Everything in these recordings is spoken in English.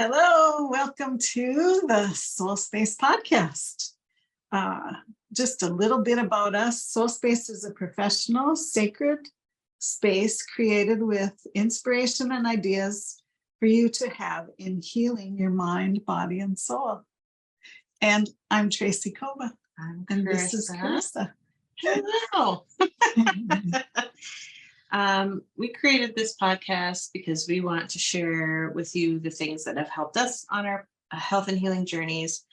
Hello, welcome to the SoulSpace podcast. Just a little bit about us. SoulSpace is a professional, sacred space created with inspiration and ideas for you to have in healing your mind, body, and soul. And I'm Tracy Kova, and this is Carissa. Hello. We created this podcast because we want to share with you the things that have helped us on our health and healing journeys,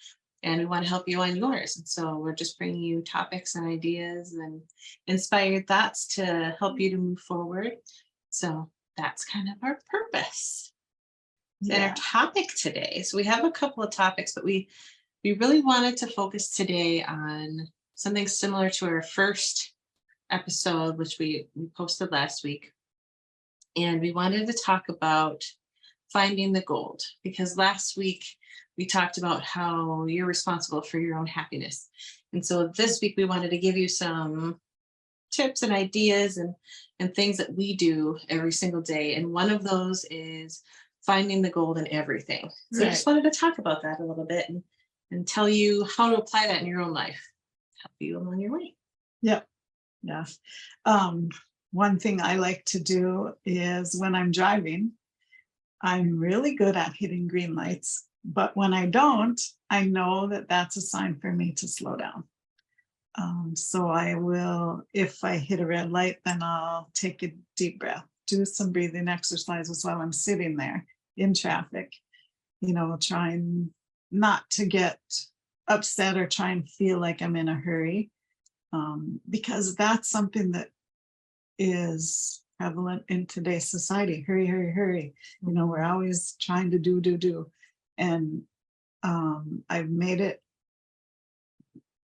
and we want to help you on yours. And so we're just bringing you topics and ideas and inspired thoughts to help you to move forward. So that's kind of our purpose. And our topic today, so we have a couple of topics, but we really wanted to focus today on something similar to our first episode, which we posted last week. And we wanted to talk about finding the gold, because last week we talked about how you're responsible for your own happiness. And so this week we wanted to give you some tips and ideas and things that we do every single day. And one of those is finding the gold in everything. So I just wanted to talk about that a little bit and tell you how to apply that in your own life, help you along your way. Yep. Yeah. One thing I like to do is when I'm driving, I'm really good at hitting green lights, but when I don't, I know that that's a sign for me to slow down. So I will, if I hit a red light, then I'll take a deep breath, do some breathing exercises while I'm sitting there in traffic, trying not to get upset or try and feel like I'm in a hurry. Because that's something that is prevalent in today's society. Hurry, hurry, hurry. We're always trying to do. And I've made it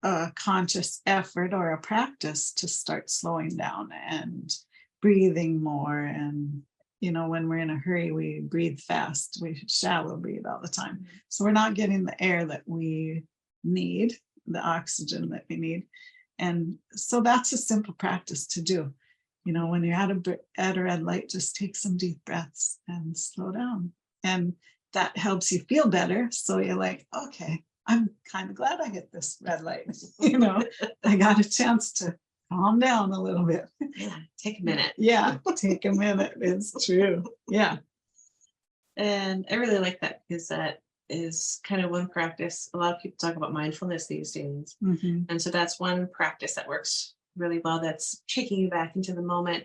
a conscious effort or a practice to start slowing down and breathing more. And, when we're in a hurry, we breathe fast. We shallow breathe all the time. So we're not getting the air that we need, the oxygen that we need. And so that's a simple practice to do. When you're at a red light, just take some deep breaths and slow down. And that helps you feel better. So you're like, okay, I'm kind of glad I hit this red light. I got a chance to calm down a little bit. Yeah, take a minute. Yeah, take a minute. It's true. Yeah. And I really like that, because that is kind of one practice. A lot of people talk about mindfulness these days. Mm-hmm. And so that's one practice that works really well. That's taking you back into the moment.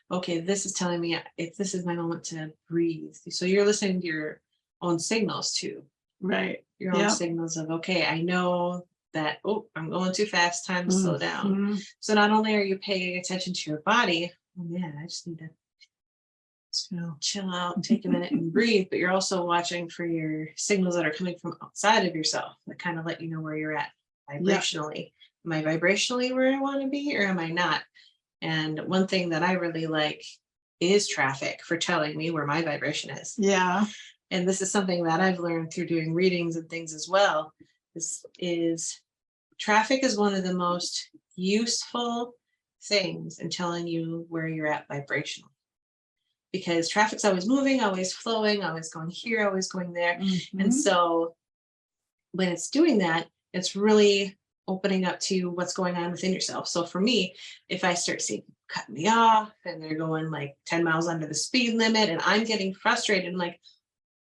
Okay, this is telling me if this is my moment to breathe. So you're listening to your own signals too. Right. Your own signals of, okay, I know that, I'm going too fast, time to slow down. So not only are you paying attention to your body, I just need to chill out, take a minute and breathe, but you're also watching for your signals that are coming from outside of yourself that kind of let you know where you're at vibrationally. Am I vibrationally where I want to be, or am I not? And one thing that I really like is traffic for telling me where my vibration is. Yeah. And this is something that I've learned through doing readings and things as well, is traffic is one of the most useful things in telling you where you're at vibrationally. Because traffic's always moving, always flowing, always going here, always going there. Mm-hmm. And so when it's doing that, it's really opening up to what's going on within yourself. So for me, if I start seeing cutting me off and they're going like 10 miles under the speed limit and I'm getting frustrated, I'm like,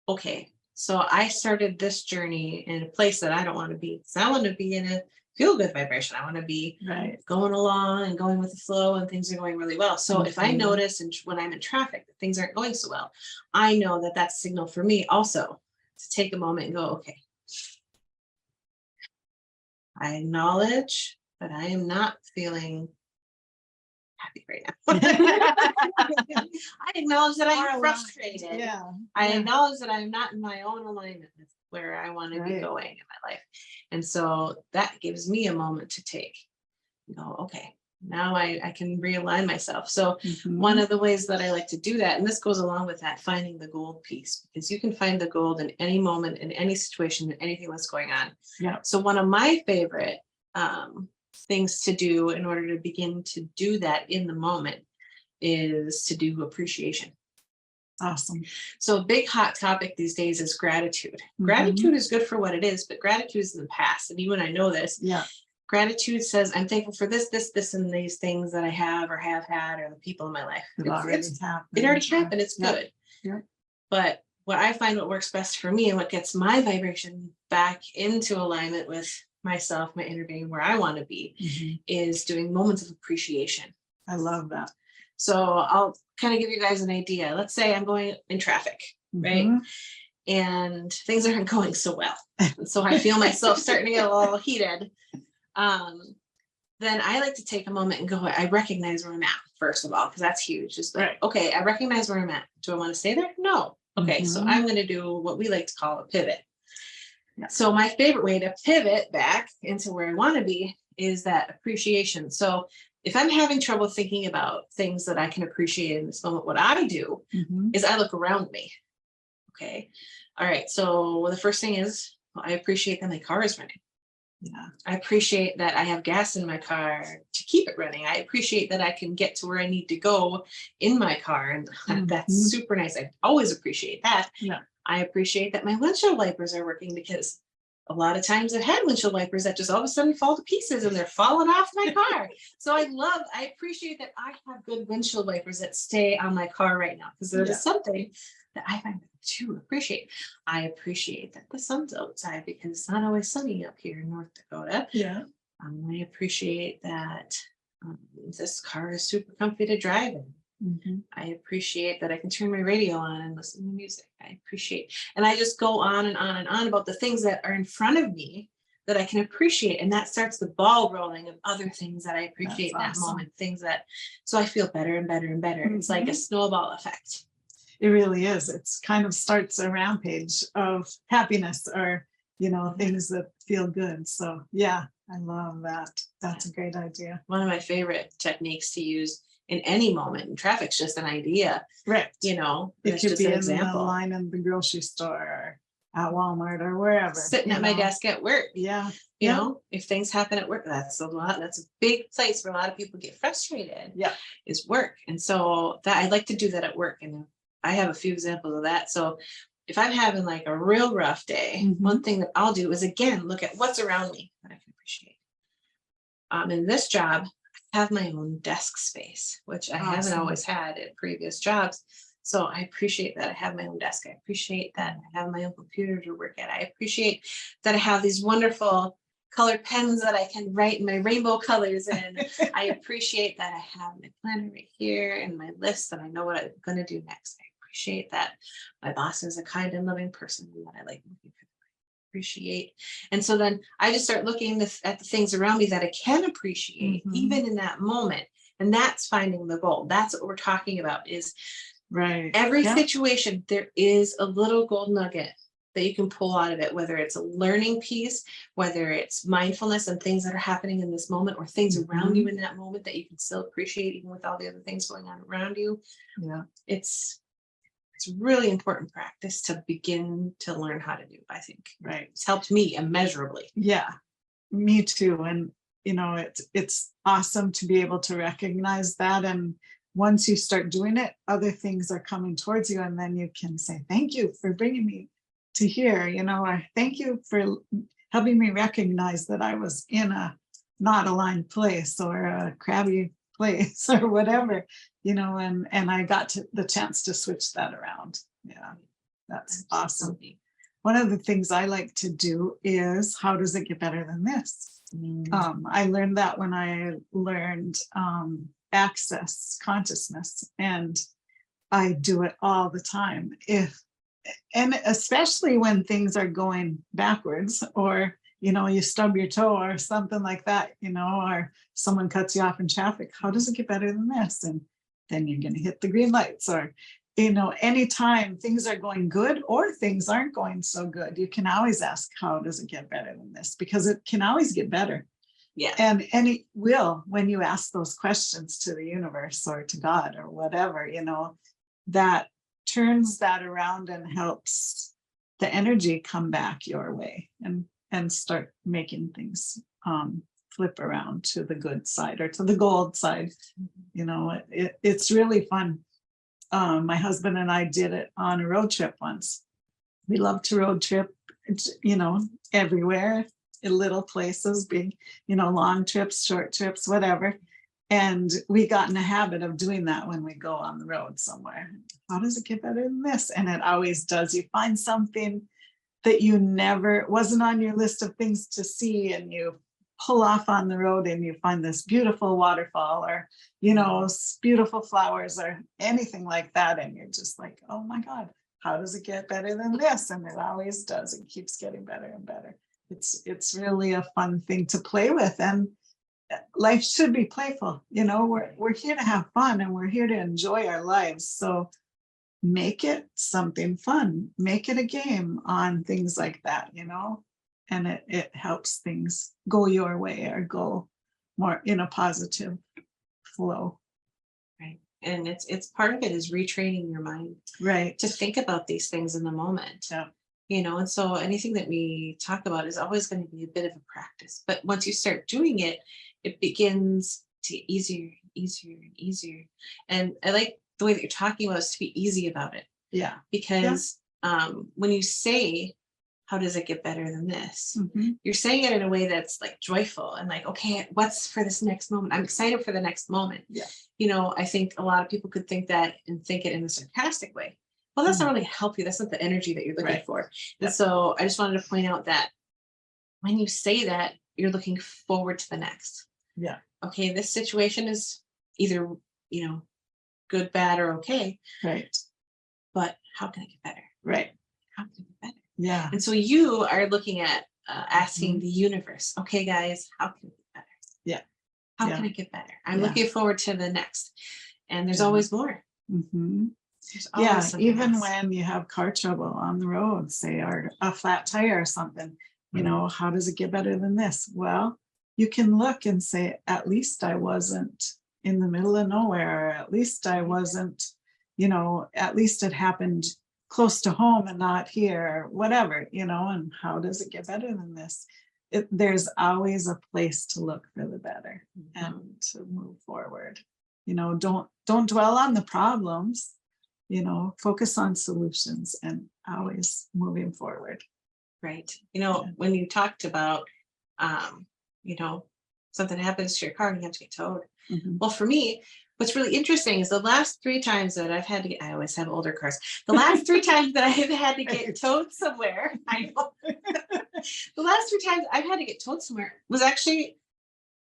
okay, so I started this journey in a place that I don't want to be. So I want to be in a feel good vibration. I want to be going along and going with the flow, and things are going really well. So if I notice when I'm in traffic that things aren't going so well, I know that that's a signal for me also to take a moment and go, okay, I acknowledge that I am not feeling happy right now. I acknowledge that I am frustrated. Yeah. I acknowledge that I'm not in my own alignment with where I want to be going in my life. And so that gives me a moment to take, okay, now I can realign myself. So one of the ways that I like to do that, and this goes along with that, finding the gold piece, because you can find the gold in any moment, in any situation, in anything that's going on. Yeah. So one of my favorite things to do in order to begin to do that in the moment is to do appreciation. Awesome. So a big hot topic these days is gratitude. Mhm. Gratitude is good for what it is, but gratitude is in the past. And you and I know this. Yeah. Gratitude says, I'm thankful for this, and these things that I have or have had, or the people in my life. It already happened. It already happened. It's Yeah. good. Yeah. But what I find what works best for me and what gets my vibration back into alignment with myself, my inner being, where I want to be, Mhm. is doing moments of appreciation. I love that. So I'll kind of give you guys an idea. Let's say I'm going in traffic, right? Mhm. And things aren't going so well. And so I feel myself starting to get a little heated. Then I like to take a moment and go, I recognize where I'm at, first of all, because that's huge. Just like, Right. okay, I recognize where I'm at. Do I want to stay there? No. Okay, so Mhm. I'm going to do what we like to call a pivot. Yeah. So my favorite way to pivot back into where I want to be is that appreciation. So if I'm having trouble thinking about things that I can appreciate in this moment, what I do Mhm. is I look around me. Okay. All right. So the first thing is, well, I appreciate that my car is running. Yeah. I appreciate that I have gas in my car to keep it running. I appreciate that I can get to where I need to go in my car. And that's Mhm. super nice. I always appreciate that. Yeah. I appreciate that my windshield wipers are working, because a lot of times I've had windshield wipers that just all of a sudden fall to pieces and they're falling off my car. So I appreciate that I have good windshield wipers that stay on my car right now, because that Yeah. is something that I find to appreciate. I appreciate that the sun's outside, because it's not always sunny up here in North Dakota. Yeah. I appreciate that this car is super comfy to drive in. Mhm. I appreciate that I can turn my radio on and listen to music. I appreciate, and I just go on and on and on about the things that are in front of me that I can appreciate. And that starts the ball rolling of other things that I appreciate in that That's awesome. moment, things that, so I feel better and better and better. It's like a Mhm. snowball effect. It really is. It's kind of starts a rampage of happiness, or, things that feel good. So yeah, I love that. That's a great idea. One of my favorite techniques to use in any moment, and traffic's just an idea, Right. It It it's could just be an in the example. line in the grocery store, or at Walmart, or wherever. Sitting at my desk at work. Yeah. If things happen at work, that's a big place where a lot of people get frustrated. Yeah. Is work. And so that I like to do that at work. And I have a few examples of that. So if I'm having like a real rough day, Mhm. one thing that I'll do is, again, look at what's around me that I can appreciate. In this job, I have my own desk space, which I haven't Awesome. always had at previous jobs. So I appreciate that I have my own desk. I appreciate that I have my own computer to work at. I appreciate that I have these wonderful colored pens that I can write my rainbow colors in. I appreciate that I have my planner right here and my list, that I know what I'm going to do next. I appreciate that my boss is a kind and loving person, and that I like working for them. I appreciate. And so then I just start looking at the things around me that I can appreciate, Mhm. even in that moment. And that's finding the gold. That's what we're talking about, is Right. every Yeah. situation, there is a little gold nugget that you can pull out of it, whether it's a learning piece, whether it's mindfulness and things that are happening in this moment, or things around you in that moment that you can still appreciate, even with all the other things going on around you. Yeah. It's really important practice to begin to learn how to do, I think. Right. It's helped me immeasurably. Yeah, me too. And it's awesome to be able to recognize that. And once you start doing it, other things are coming towards you, and then you can say, thank you for bringing me to here, or thank you for helping me recognize that I was in a not aligned place, or a crabby place, or whatever, and I got the chance to switch that around. Yeah, that's awesome. One of the things I like to do is, how does it get better than this? I learned that when I learned access consciousness, and I do it all the time. And especially when things are going backwards, or you stub your toe or something like that, or someone cuts you off in traffic. How does it get better than this? And then you're going to hit the green lights. Or anytime things are going good or things aren't going so good, you can always ask, how does it get better than this? Because it can always get better. Yeah. And it will, when you ask those questions to the universe or to God or whatever, that turns that around and helps the energy come back your way, and start making things flip around to the good side, or to the gold side. It's really fun. My husband and I did it on a road trip once. We love to road trip, everywhere, in little places, big, long trips, short trips, whatever. And we got in a habit of doing that when we go on the road somewhere. How does it get better than this? And it always does. You find something that you never wasn't on your list of things to see, and you pull off on the road and you find this beautiful waterfall, or beautiful flowers, or anything like that, and you're just like, oh my God, how does it get better than this? And it always does. It keeps getting better and better. It's really a fun thing to play with, and life should be playful. We're here to have fun, and we're here to enjoy our lives. So make it something fun, make it a game on things like that, and it helps things go your way, or go more in a positive flow. Right. And it's part of it is retraining your mind, Right. to think about these things in the moment. Yeah. And so anything that we talk about is always going to be a bit of a practice. But once you start doing it, it begins to easier, easier, and easier. And I like the way that you're talking about is to be easy about it. Yeah. Because when you say, how does it get better than this? Mm-hmm. You're saying it in a way that's like joyful and like, okay, what's for this next moment? I'm excited for the next moment. Yeah. I think a lot of people could think that and think it in a sarcastic way. Well, that's not really help you. That's not the energy that you're looking for. And so I just wanted to point out that when you say that, you're looking forward to the next. Yeah. Okay, this situation is either, good, bad, or okay. Right. But how can it get better? Right. How can it get better? Yeah. And so you are looking at asking the universe, okay, guys, how can it get better? Yeah. How can it get better? I'm looking forward to the next. And there's always more. Mm-hmm. There's always even else. when you have car trouble on the road, say, or a flat tire or something, how does it get better than this? Well, you can look and say, at least I wasn't in the middle of nowhere, or at least I wasn't, at least it happened close to home and not here, whatever, and how does it get better than this? There's always a place to look for the better and to move forward. Don't dwell on the problems, focus on solutions and always moving forward. Right. When you talked about, something happens to your car and you have to get towed. Mm-hmm. Well, for me, what's really interesting is the last 3 times that I've had to get, I always have older cars. The last 3 times that I have had to get towed somewhere, I know. The last 3 times I've had to get towed somewhere was actually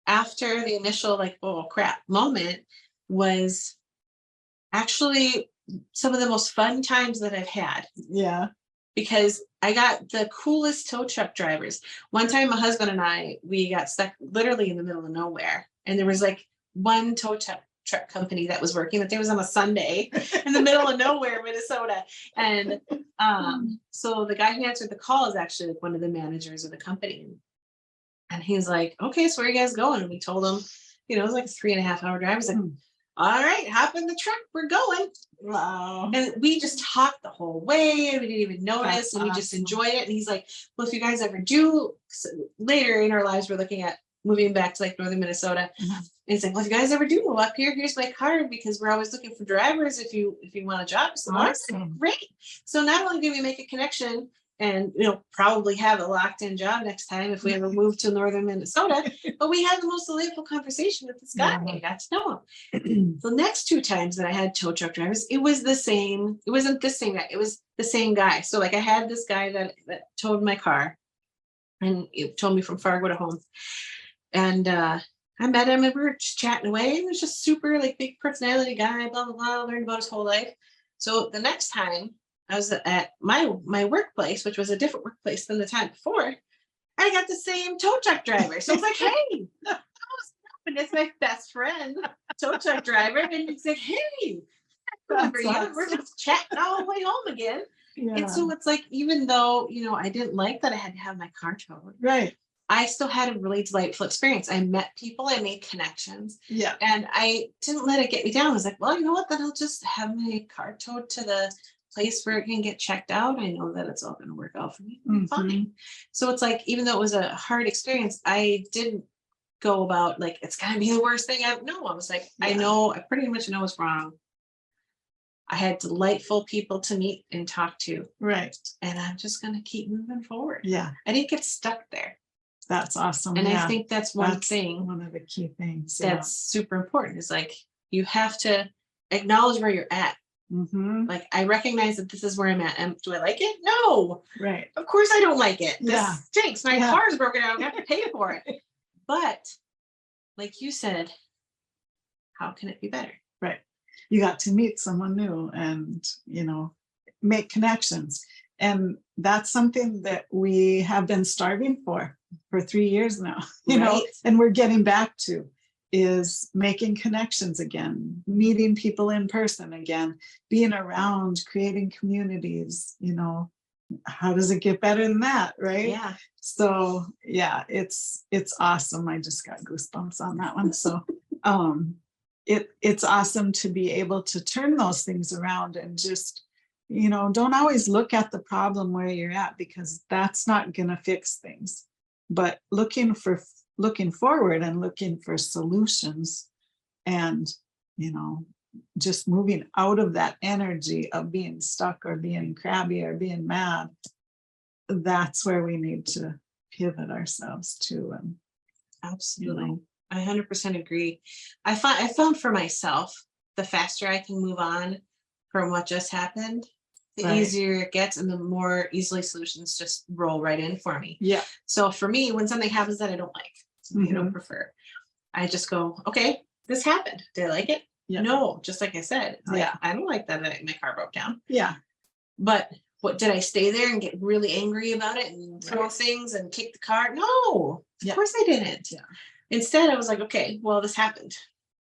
after the initial like, oh crap moment, was actually some of the most fun times that I've had. Yeah. Because I got the coolest tow truck drivers. One time, my husband and I, we got stuck literally in the middle of nowhere. And there was like one tow truck company that was working, but there was on a Sunday in the middle of nowhere, Minnesota. And so the guy who answered the call is actually like one of the managers of the company. And he's like, okay, so where are you guys going? And we told him, it was like a 3.5-hour drive. He's like, all right, hop in the truck, we're going. Wow. And we just talked the whole way, and we didn't even notice. That's and we just awesome. enjoyed it. And he's like, well, if you guys ever do, later in our lives, we're looking at moving back to like northern Minnesota. Mhm. And he's like, well, if you guys ever do move up here, here's my card, because we're always looking for drivers if you want a job. So Awesome. great. So not only did we make a connection and probably have a locked in job next time if we ever move to northern Minnesota, but we had the most delightful conversation with this guy. Yeah. I got to know him. The next 2 times that I had tow truck drivers, it was the same. It wasn't the same guy. It was the same guy. So like I had this guy that towed my car, and it towed me from Fargo to home. And I met him and we were just chatting away. He was just super like big personality guy, blah, blah, blah, learned about his whole life. So the next time I was at my workplace, which was a different workplace than the time before, I got the same tow truck driver. So I was like, hey, and it's my best friend, tow truck driver. And he's like, hey, remember you? Awesome. We're just chatting all the way home again. Yeah. And so it's like, even though, I didn't like that I had to have my car towed, Right. I still had a really delightful experience. I met people, I made connections, Yeah. and I didn't let it get me down. I was like, well, you know what, then I'll just have my car towed to the place where it can get checked out. I know that it's all going to work out for me. Fine. So it's like, even though it was a hard experience, I didn't go about like, it's going to be the worst thing. No, I was like, I know, I pretty much know what's wrong. I had delightful people to meet and talk to, Right. and I'm just going to keep moving forward. Yeah. I didn't get stuck there. That's awesome. And yeah. I think that's one That's thing one of the key things. that's super important, is like, you have to acknowledge where you're at. Like, I recognize that this is where I'm at. And do I like it? No. Right. Of course I don't like it. This Yeah. stinks. My Yeah. car is broken down. I have to pay for it. But like you said, how can it be better? Right. You got to meet someone new and, you know, make connections. And that's something that we have been starving for 3 years now, you know, Right. and we're getting back to, is making connections again, meeting people in person again, being around, creating communities, you know. How does it get better than that, right? Yeah. So yeah, it's awesome. I just got goosebumps on that one. So it's awesome to be able to turn those things around and just, you know, don't always look at the problem where you're at, because that's not going to fix things. But looking forward and looking for solutions, and, you know, just moving out of that energy of being stuck or being crabby or being mad, that's where we need to pivot ourselves to. And Absolutely. You know. I 100% agree. I found for myself, the faster I can move on from what just happened, the Right. easier it gets, and the more easily solutions just roll right in for me. Yeah. So for me, when something happens that I don't like, something I don't prefer, I just go, okay, this happened. Did I like it? Yeah. No, just like I said, like, Yeah. I don't like that my car broke down. Yeah. But what, did I stay there and get really angry about it and throw Right. things and kick the car? No, Yeah. of course I didn't. Yeah. Instead, I was like, okay, well, this happened.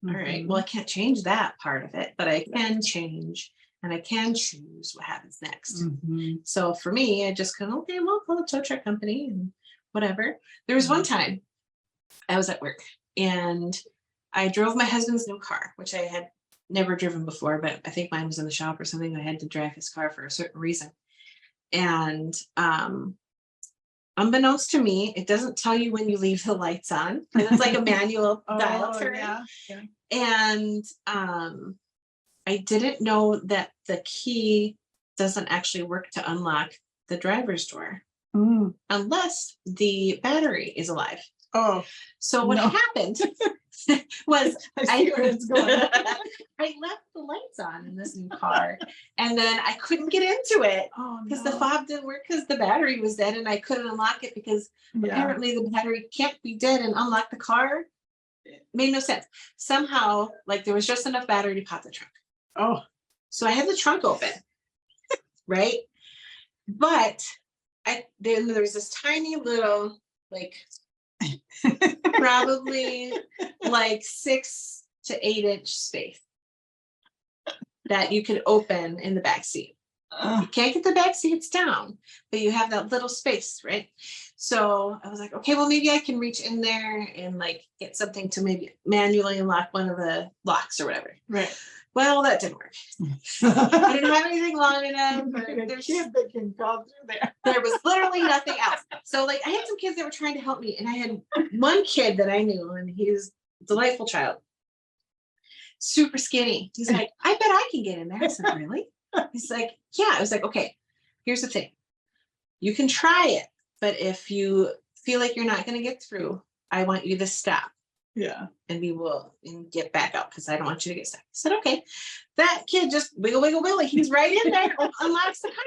All right. Mhm. Well, I can't change that part of it, but I can change and I can choose what happens next. Mhm. So for me, I just kind of, okay, well, call the tow truck company and whatever. There was one time I was at work and I drove my husband's new car, which I had never driven before, but I think mine was in the shop or something. I had to drive his car for a certain reason. And unbeknownst to me, it doesn't tell you when you leave the lights on, because it's like a manual dial Oh, turn. yeah. Yeah. And I didn't know that the key doesn't actually work to unlock the driver's door Mm. unless the battery is alive. Oh, So what no. happened was I see where it's going. I left the lights on in this new car, and then I couldn't get into it Oh, because no. the fob didn't work because the battery was dead, and I couldn't unlock it because Yeah. apparently the battery can't be dead and unlock the car. It made no sense. Somehow, like, there was just enough battery to pop the trunk. Oh, So I had the trunk open, right? But then there was this tiny little, like, probably like 6 to 8 inch space that you could open in the back seat. You can't get the back seats down, but you have that little space, right? So I was like, okay, well, maybe I can reach in there and like get something to maybe manually unlock one of the locks or whatever. right. Well, that didn't work. I didn't have anything long enough. There's kid that can crawl through there. There was literally nothing else. So like I had some kids that were trying to help me, and I had one kid that I knew, and he's a delightful child, super skinny. He's like, I bet I can get in there. I said, really? He's like, yeah. I was like, okay, here's the thing. You can try it, but if you feel like you're not going to get through, I want you to stop. Yeah. And we will get back out because I don't want you to get stuck. I said, okay. That kid just wiggle, wiggle, wiggle. He's right in there, unlocks the car.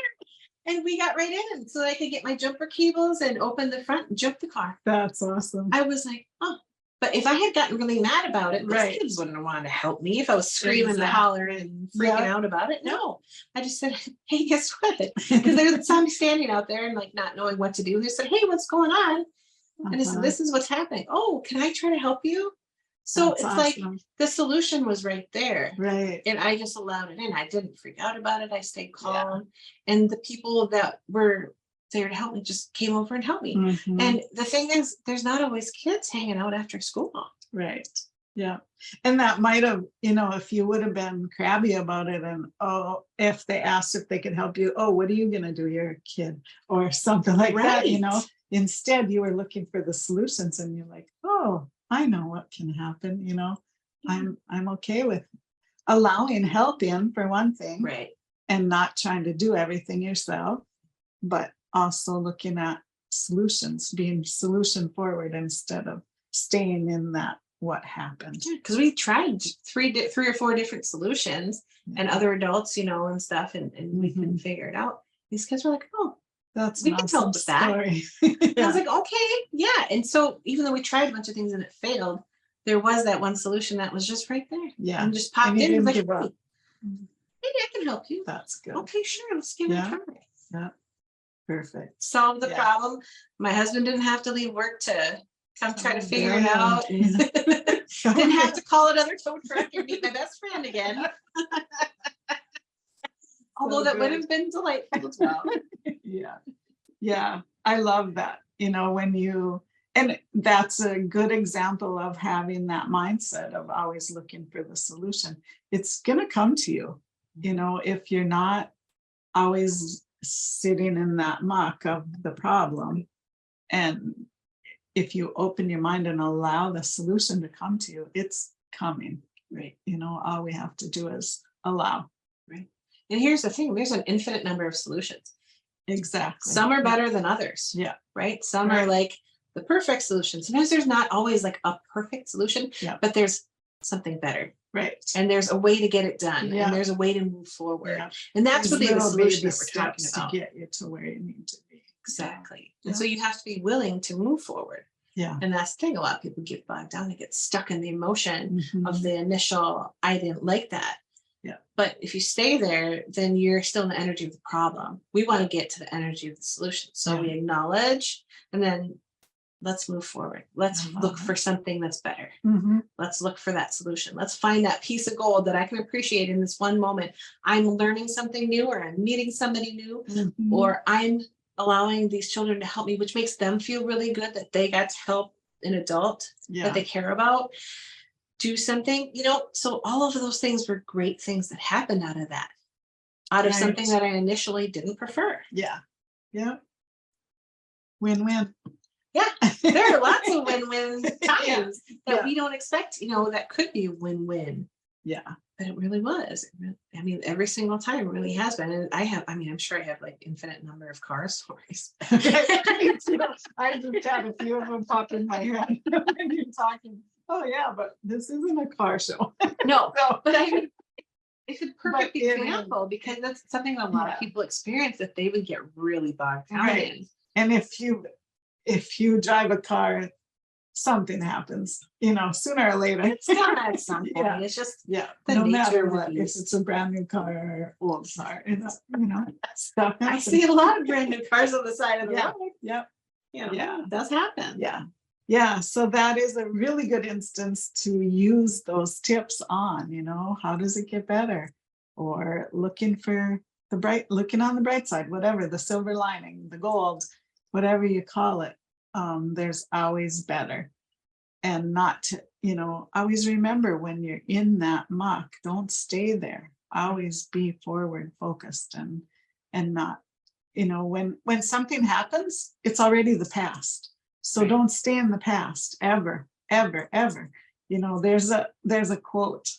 And we got right in so I could get my jumper cables and open the front and jump the car. That's awesome. I was like, oh. But if I had gotten really mad about it, Right. those kids wouldn't have wanted to help me if I was screaming and hollering and freaking out about it. No. I just said, hey, guess what? Because there's somebody standing out there and like not knowing what to do. And they said, hey, what's going on? And I said, this is what's happening. Oh, can I try to help you? So That's it's awesome. like the solution was right there. Right. And I just allowed it in. I didn't freak out about it. I stayed calm. Yeah. And the people that were there to help me just came over and helped me. Mhm. And the thing is, there's not always kids hanging out after school. Right. Yeah. And that might have, you know, if you would have been crabby about it and, oh, if they asked if they could help you, oh, what are you going to do? You're a kid or something like that, you know. Instead, you were looking for the solutions and you're like, oh, I know what can happen, you know. I'm okay with allowing help in for one thing, Right. and not trying to do everything yourself, but also looking at solutions, being solution forward instead of staying in that what happened. Because we tried three or four different solutions and Yeah. other adults, and stuff, and we couldn't Mhm. figure it out. These kids were like, oh, That's we an can awesome help with that. story. And I was Yeah. like, okay, yeah. And so even though we tried a bunch of things and it failed, there was that one solution that was just right there. Yeah. And just popped And you in. It was didn't like, give up. hey, maybe I can help you. That's good. Okay, sure. Let's give it a Yeah. try. Yeah. Perfect. Solve the Yeah. problem. My husband didn't have to leave work to come try to Oh, figure it brilliant. out. And didn't have to call another tow truck and meet my best friend again. Although that would good. have been delightful as well. Yeah. Yeah. I love that. When you, and that's a good example of having that mindset of always looking for the solution. It's going to come to you, if you're not always sitting in that muck of the problem. And if you open your mind and allow the solution to come to you, it's coming. Right. All we have to do is allow. Right. And here's the thing, there's an infinite number of solutions. Exactly. Some are better than others. Yeah. Right. Some Right. are like the perfect solution. Sometimes there's not always like a perfect solution, Yeah. but there's something better. Right. And there's a way to get it done. Yeah. And there's a way to move forward. Yeah. And that's There's really the little solution baby that we're talking steps about. to get you to where you need to be. Exactly. Yeah. And so you have to be willing to move forward. Yeah. And that's the thing. A lot of people get bogged down. They get stuck in the emotion of Mhm. the initial, I didn't like that. Yeah. But if you stay there, then you're still in the energy of the problem. We want to get to the energy of the solution. So Yeah. we acknowledge, and then let's move forward. Let's I love look it. for something that's better. Mhm. Let's look for that solution. Let's find that piece of gold that I can appreciate in this one moment. I'm learning something new, or I'm meeting somebody new, Mhm. or I'm allowing these children to help me, which makes them feel really good that they got to help an adult Yeah. that they care about do something, so all of those things were great things that happened out of that, out of Right. something that I initially didn't prefer. Yeah. Yeah. Win-win. Yeah. There are lots of win-win times that Yeah. we don't expect, that could be a win-win, Yeah. but it really was. I mean, every single time it really has been. And I'm sure I have like infinite number of car stories. I just had a few of them pop in my head when you're talking. Oh yeah, but this isn't a car show. No, No. but it's a perfect But it is. example, because that's something that a lot Yeah. of people experience, that they would get really bogged down Right. in. And if you drive a car, something happens, sooner or later. It's gonna at some point. Yeah. It's just Yeah. the No nature matter of the what, if beast. it's a brand new car or old car, stuff I happens. see a lot of brand new cars on the side of the Yeah. road. Yep. Yeah. It does happen. Yeah. Yeah. So that is a really good instance to use those tips on, how does it get better? Or looking on the bright side, whatever, the silver lining, the gold, whatever you call it. There's always better. And not to, always remember, when you're in that muck, don't stay there. Always be forward focused and not, when something happens, it's already the past. So Right. don't stay in the past ever, ever, ever. There's a quote,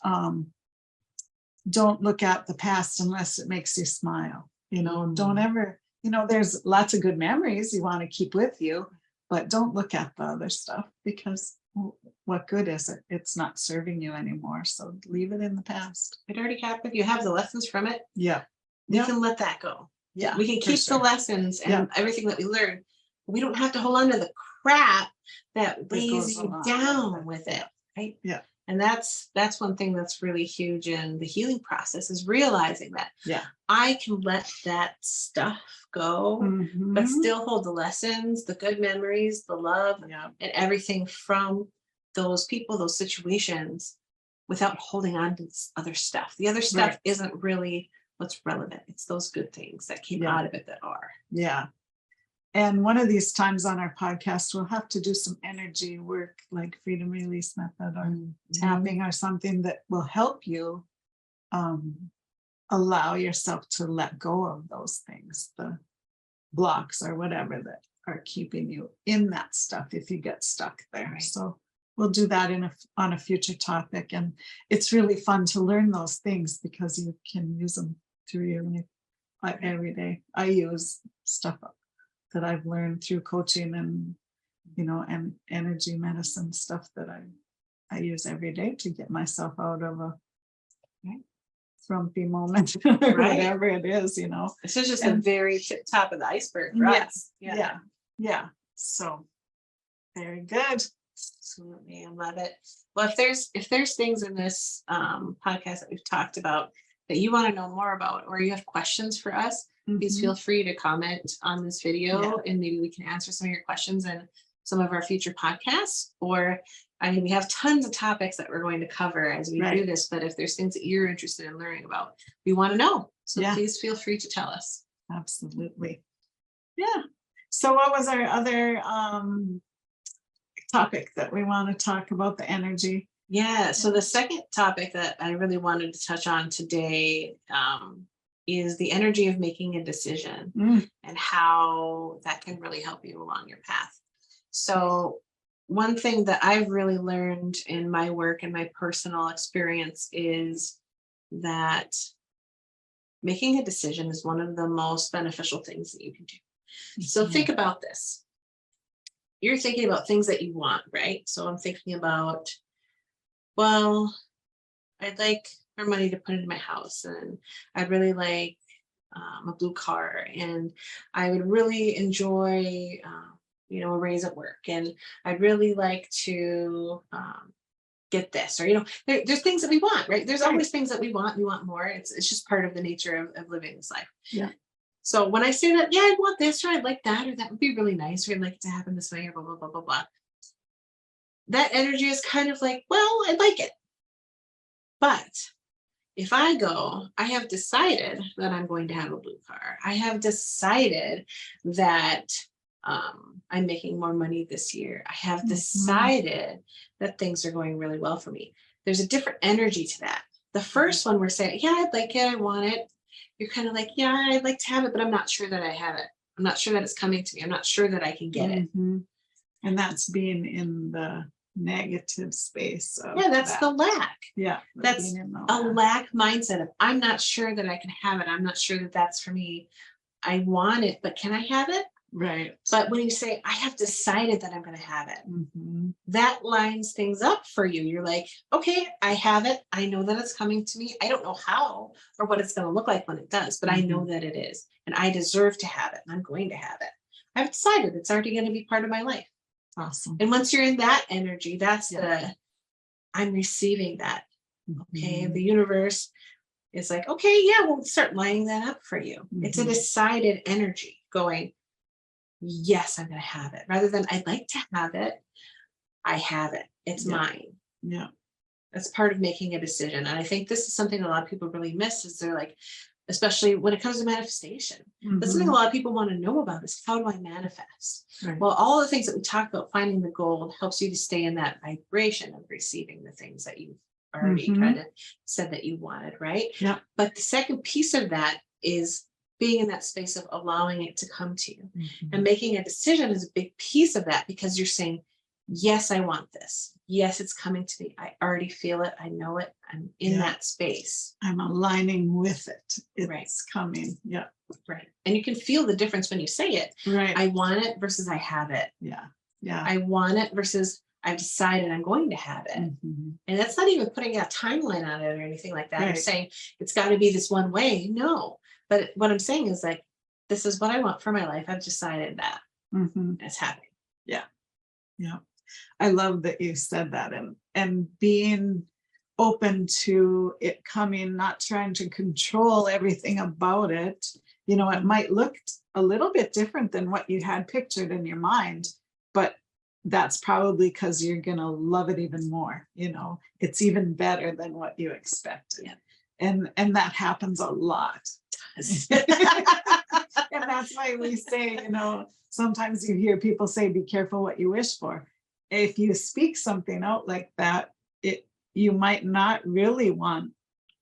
don't look at the past unless it makes you smile. Don't ever, there's lots of good memories you want to keep with you, but don't look at the other stuff, because what good is it? It's not serving you anymore. So leave it in the past. It already happened. You have the lessons from it. Yeah. We Yeah. can let that go. Yeah. We can for keep sure. the lessons and Yeah. everything that we learned. We don't have to hold on to the crap that weighs goes you along down with with it. Right. Yeah. And that's one thing that's really huge in the healing process, is realizing that Yeah. I can let that stuff go, but Mhm. still hold the lessons, the good memories, the love, Yeah. and everything from those people, those situations, without holding on to this other stuff. The other stuff Right. isn't really what's relevant. It's those good things that came Yeah. out of it that are. Yeah. And one of these times on our podcast, we'll have to do some energy work, like freedom release method or tapping or something that will help you allow yourself to let go of those things, the blocks or whatever that are keeping you in that stuff if you get stuck there. Right. So we'll do that on a future topic. And it's really fun to learn those things because you can use them through your life every day. I use stuff that I've learned through coaching and, and energy medicine stuff that I use every day to get myself out of a frumpy moment, whatever it is, This is just the very top of the iceberg, right? Yes. Yeah. So very good. Absolutely. I love it. Well, if there's things in this podcast that we've talked about that you want to know more about, or you have questions for us, please feel free to comment on this video and maybe we can answer some of your questions in some of our future podcasts. Or we have tons of topics that we're going to cover as we do this, but if there's things that you're interested in learning about, we want to know. So please feel free to tell us. Absolutely. Yeah. So what was our other topic that we want to talk about? The energy. Yeah. So the second topic that I really wanted to touch on today is the energy of making a decision and how that can really help you along your path. So one thing that I've really learned in my work and my personal experience is that making a decision is one of the most beneficial things that you can do. So think about this. You're thinking about things that you want, right? So I'm thinking about, well, I'd like more money to put into my house, and I'd really like a blue car, and I would really enjoy, a raise at work, and I'd really like to get this, or there's things that we want, right? There's always things that we want more. It's just part of the nature of living this life. Yeah. So when I say that, I'd want this, or I'd like that, or that would be really nice, or I'd like it to happen this way, or blah blah blah blah blah. That energy is kind of like, well, I'd like it. But if I have decided that I'm going to have a blue car. I have decided that I'm making more money this year. I have decided that things are going really well for me. There's a different energy to that. The first one, we're saying, I'd like it. I want it. You're kind of like, I'd like to have it, but I'm not sure that I have it. I'm not sure that it's coming to me. I'm not sure that I can get it. And that's being in the negative space. That's the lack. Yeah. That's a lack mindset of, I'm not sure that I can have it. I'm not sure that that's for me. I want it, but can I have it? Right. But when you say, I have decided that I'm going to have it, that lines things up for you. You're like, okay, I have it. I know that it's coming to me. I don't know how or what it's going to look like when it does, but I know that it is, and I deserve to have it, and I'm going to have it. I've decided it's already going to be part of my life. Awesome. And once you're in that energy, that's I'm receiving that. Okay. The universe is like, okay, we'll start lining that up for you. It's a decided energy going, yes, I'm going to have it, rather than I'd like to have it. I have it. It's mine. Yeah. That's part of making a decision. And I think this is something a lot of people really miss, is they're like, especially when it comes to manifestation. That's something a lot of people want to know about, is how do I manifest? Right. Well, all the things that we talked about, finding the gold helps you to stay in that vibration of receiving the things that you've already kind of said that you wanted, right? Yeah. But the second piece of that is being in that space of allowing it to come to you. And making a decision is a big piece of that, because you're saying, yes, I want this. Yes, it's coming to me. I already feel it. I know it. I'm in that space. I'm aligning with it. It's coming. Yeah. Right. And you can feel the difference when you say it. Right. I want it versus I have it. Yeah. Yeah. I want it versus I've decided I'm going to have it. And that's not even putting a timeline on it or anything like that. I'm saying it's got to be this one way. No. But what I'm saying is, like, this is what I want for my life. I've decided that. It's happening. Yeah. Yeah. I love that you said that, and being open to it coming, not trying to control everything about it. It might look a little bit different than what you had pictured in your mind, but that's probably because you're going to love it even more. It's even better than what you expected. And that happens a lot. And that's why we say, sometimes you hear people say, be careful what you wish for. If you speak something out like that, you might not really want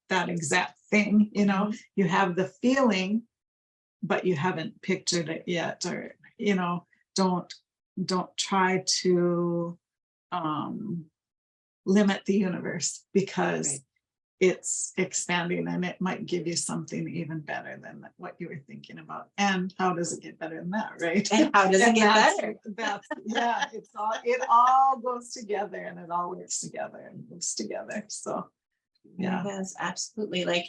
that exact thing. You have the feeling, but you haven't pictured it yet, or don't try to limit the universe, because Right. it's expanding and it might give you something even better than what you were thinking about. And how does it get better than that, right? And how does it And get that's- better? That's, yeah, it all goes together and it all works together and moves together. So yeah. Yes, absolutely. Like,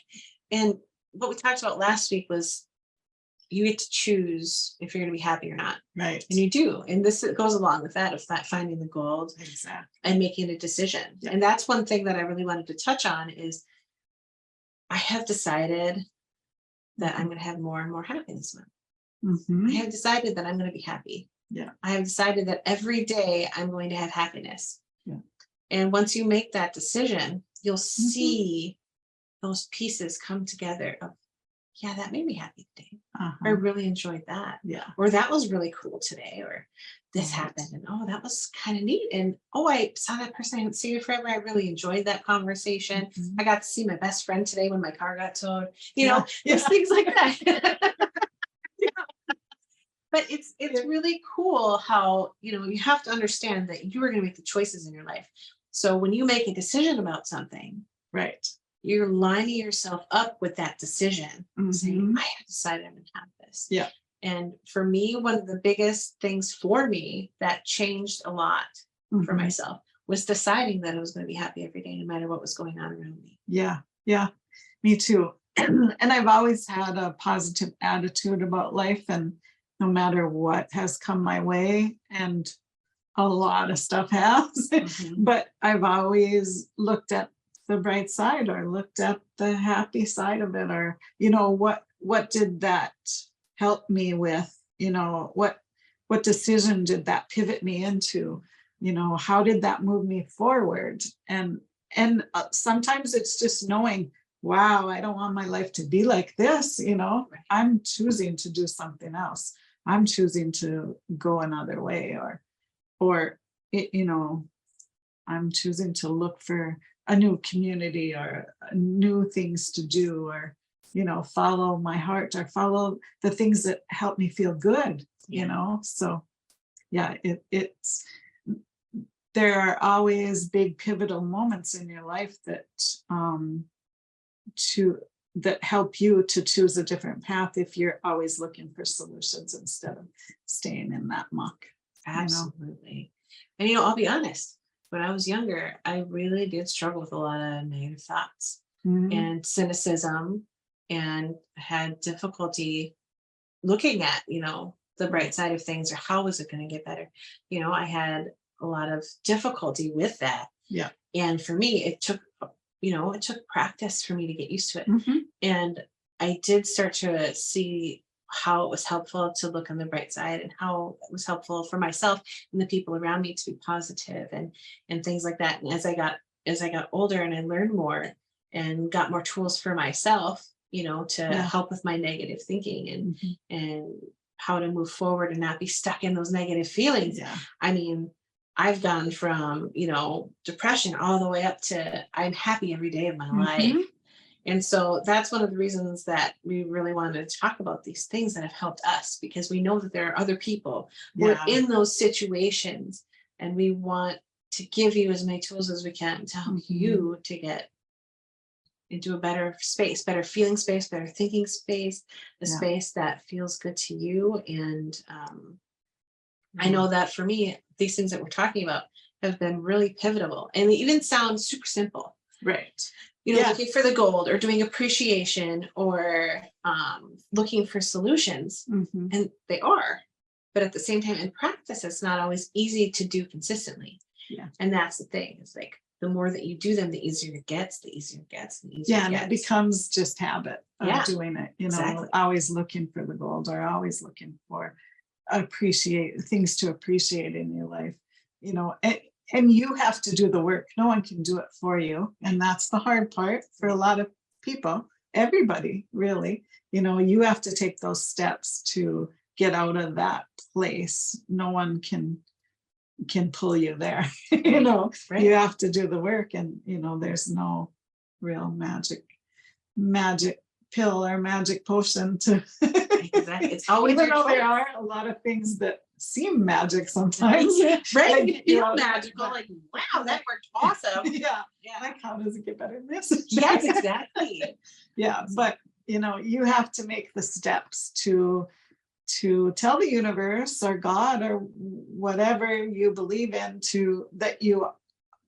and what we talked about last week was you get to choose if you're going to be happy or not. Right. And you do. And this goes along with that, of that finding the gold Exactly. and making a decision. Yeah. And that's one thing that I really wanted to touch on is I have decided that I'm going to have more and more happiness month. I have decided that I'm going to be happy. Yeah. I have decided that every day I'm going to have happiness. Yeah. And once you make that decision, you'll see those pieces come together of, yeah, that made me happy today. I really enjoyed that. Yeah. Or that was really cool today. Or this Right. happened. And oh, that was kind of neat. And oh, I saw that person I haven't seen forever. I really enjoyed that conversation. I got to see my best friend today when my car got towed. You know, there's things like that. But it's really cool how, you have to understand that you are going to make the choices in your life. So when you make a decision about something, Right. you're lining yourself up with that decision, saying, I have decided I'm going to have this. Yeah. And for me, one of the biggest things for me that changed a lot for myself was deciding that I was going to be happy every day, no matter what was going on around me. Yeah. Yeah. Me too. And I've always had a positive attitude about life, and no matter what has come my way, and a lot of stuff has, but I've always looked at the bright side, or looked at the happy side of it, or, what did that help me with? What decision did that pivot me into? How did that move me forward? And sometimes it's just knowing, wow, I don't want my life to be like this. I'm choosing to do something else. I'm choosing to go another way, or I'm choosing to look for a new community, or new things to do, or follow my heart, or follow the things that help me feel good. So yeah, it's there are always big pivotal moments in your life that help you to choose a different path, if you're always looking for solutions instead of staying in that muck. Absolutely. And I'll be honest, when I was younger, I really did struggle with a lot of negative thoughts and cynicism, and had difficulty looking at, the bright side of things, or how was it going to get better. I had a lot of difficulty with that. Yeah. And for me, it took practice for me to get used to it. And I did start to see how it was helpful to look on the bright side, and how it was helpful for myself and the people around me to be positive, and things like that. And as I got older and I learned more and got more tools for myself, to help with my negative thinking, and how to move forward and not be stuck in those negative feelings. Yeah. I mean, I've gone from, depression all the way up to I'm happy every day of my life. And so that's one of the reasons that we really wanted to talk about these things that have helped us, because we know that there are other people who are in those situations, and we want to give you as many tools as we can to help you to get into a better space, better feeling space, better thinking space, a space that feels good to you. And I know that for me, these things that we're talking about have been really pivotal, and they even sound super simple. Right. Looking for the gold, or doing appreciation, or looking for solutions. And they are, but at the same time, in practice, it's not always easy to do consistently. Yeah. And that's the thing. It's like, the more that you do them, the easier it gets, the easier it gets, the easier Yeah, it and gets. it becomes just habit of doing it, exactly. Always looking for the gold, or always looking for things to appreciate in your life, and you have to do the work. No one can do it for you. And that's the hard part for a lot of people, everybody, really. You have to take those steps to get out of that place. No one can pull you there. Right. You have to do the work, and there's no real magic pill or magic potion to Exactly. It's always Even your though there choice. are a lot of things that seem magic sometimes. Right? Like, You feel magical, but- like, wow, that worked awesome. Yeah. Yeah. Like, how does it get better than this? Yes, exactly. Yeah, but you have to make the steps to tell the universe or God or whatever you believe in that you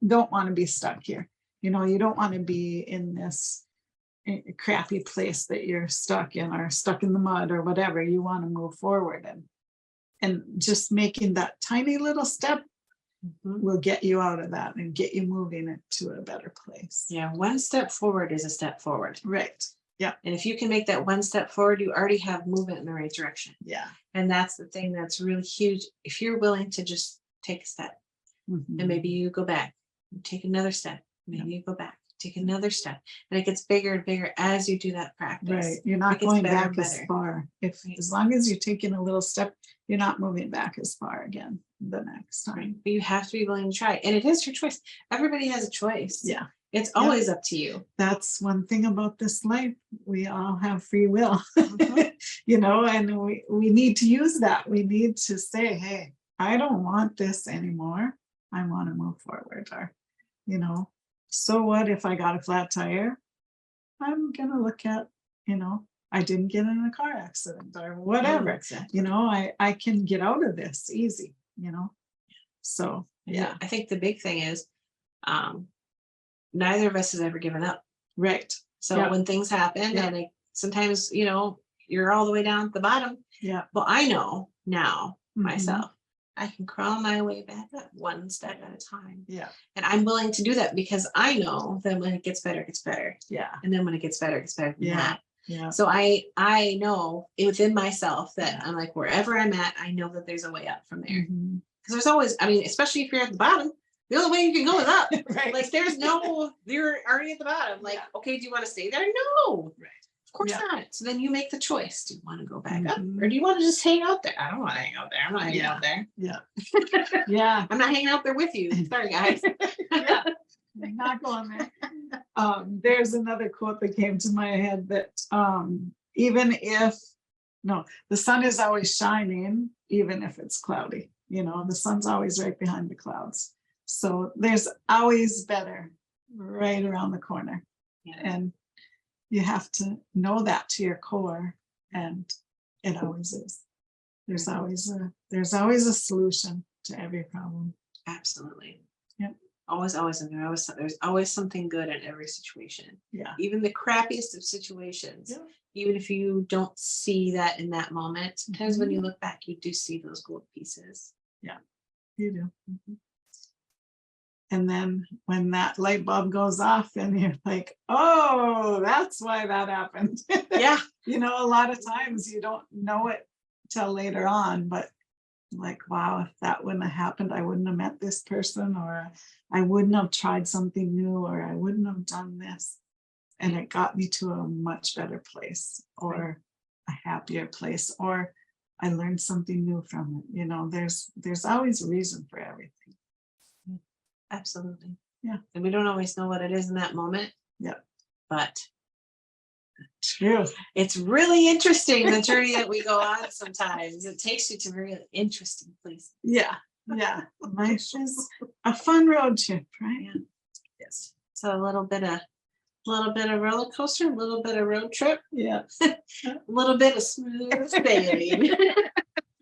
don't want to be stuck here. You don't want to be in this crappy place that you're stuck in, or stuck in the mud or whatever. You want to move forward, and just making that tiny little step will get you out of that and get you moving it to a better place. Yeah, one step forward is a step forward. Right. Yeah. And if you can make that one step forward, you already have movement in the right direction. Yeah. And that's the thing that's really huge. If you're willing to just take a step, and maybe you go back, you take another step, maybe you go back, take another step, and it gets bigger and bigger as you do that practice. Right. You're not gets going better back and as better. far. Right. As long as you're taking a little step, you're not moving back as far again the next time. Right. But you have to be willing to try. And it is your choice. Everybody has a choice. Yeah. It's always up to you. That's one thing about this life. We all have free will. Mhm. And we need to use that. We need to say, hey, I don't want this anymore. I want to move forward. Or, so what if I got a flat tire? I'm gonna look at, I didn't get in a car accident or whatever. Exactly. I can get out of this easy, So Yeah. I think the big thing is neither of us has ever given up. Right. So Yeah. when things happen, Yeah. and sometimes, you're all the way down at the bottom. Yeah. Well, I know now Mhm. myself, I can crawl my way back up one step at a time. Yeah. And I'm willing to do that because I know that when it gets better, it gets better. Yeah. And then when it gets better, it gets better than Yeah. that. Yeah. So I know within myself that I'm like, wherever I'm at, I know that there's a way up from there. Mhm. Because there's always, especially if you're at the bottom, the only way you can go is up. Right. Like you're already at the bottom. Like, Yeah. okay, do you want to stay there? No. Right. Of course Yeah. not. So then you make the choice. Do you want to go back up, Mhm. or do you want to just hang out there? I don't want to hang out there. I'm not hanging Yeah. out there. Yeah. Yeah. I'm not hanging out there with you. Sorry, guys. Yeah. I'm not going there. There's another quote that came to my head that even if the sun is always shining, even if it's cloudy, the sun's always right behind the clouds. So there's always better right around the corner. Yeah. And you have to know that to your core, and it always is. There's always a solution to every problem. Absolutely. Yep. Always, and there's always something good in every situation. Yeah. Even the crappiest of situations. Yeah. Even if you don't see that in that moment, sometimes when Mhm. you look back, you do see those gold pieces. You do. Mhm. And then when that light bulb goes off and you're like, oh, that's why that happened. Yeah. A lot of times you don't know it till later on, but like, wow, if that wouldn't have happened, I wouldn't have met this person, or I wouldn't have tried something new, or I wouldn't have done this. And it got me to a much better place, or a happier place, or I learned something new from it. There's always a reason for everything. Absolutely. Yeah. And we don't always know what it is in that moment. Yeah. But True. it's really interesting, the journey that we go on sometimes. It takes you to really interesting places. Yeah. Yeah. Life is a fun road trip, right? Yeah. Yes. So a little bit of roller coaster, a little bit of road trip, Yeah. a little bit of smooth sailing.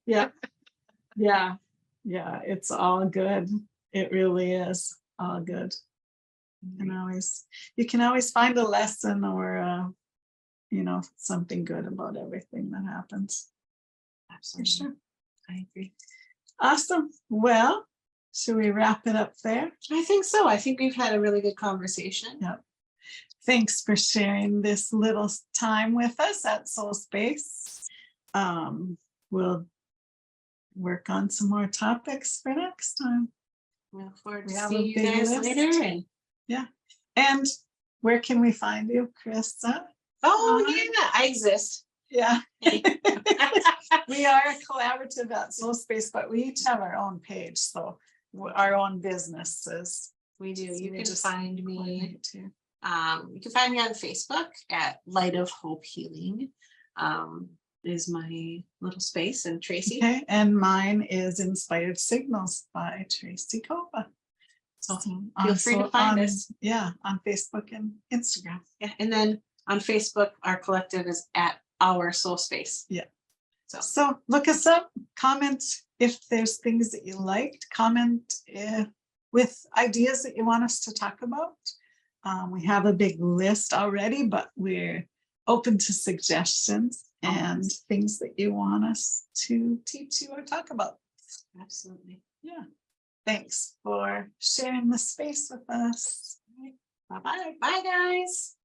Yeah. Yeah. Yeah. It's all good. It really is all good. You can always find a lesson, or something good about everything that happens. Absolutely. For sure. I agree. Awesome. Well, should we wrap it up there? I think so. I think we've had a really good conversation. Yeah. Thanks for sharing this little time with us at SoulSpace. We'll work on some more topics for next time. We look forward to We have seeing a you big guys list. later. And And where can we find you, Krista? I exist. Yeah. Hey. We are a collaborative at SoulSpace, but we each have our own page, so our own businesses. We do. So You we can just find me. coordinate too. You can find me on Facebook at Light of Hope Healing. is my little space, and Tracy. Okay, and mine is Inspired Signals by Tracy Kova. So feel free to find us. Yeah, on Facebook and Instagram. Yeah, and then on Facebook, our collective is at Our Soul Space. Yeah. So look us up, comment if there's things that you liked, comment with ideas that you want us to talk about. We have a big list already, but we're open to suggestions and things that you want us to teach you or talk about. absolutely. Yeah. Thanks for sharing the space with us. Bye-bye. Bye, guys.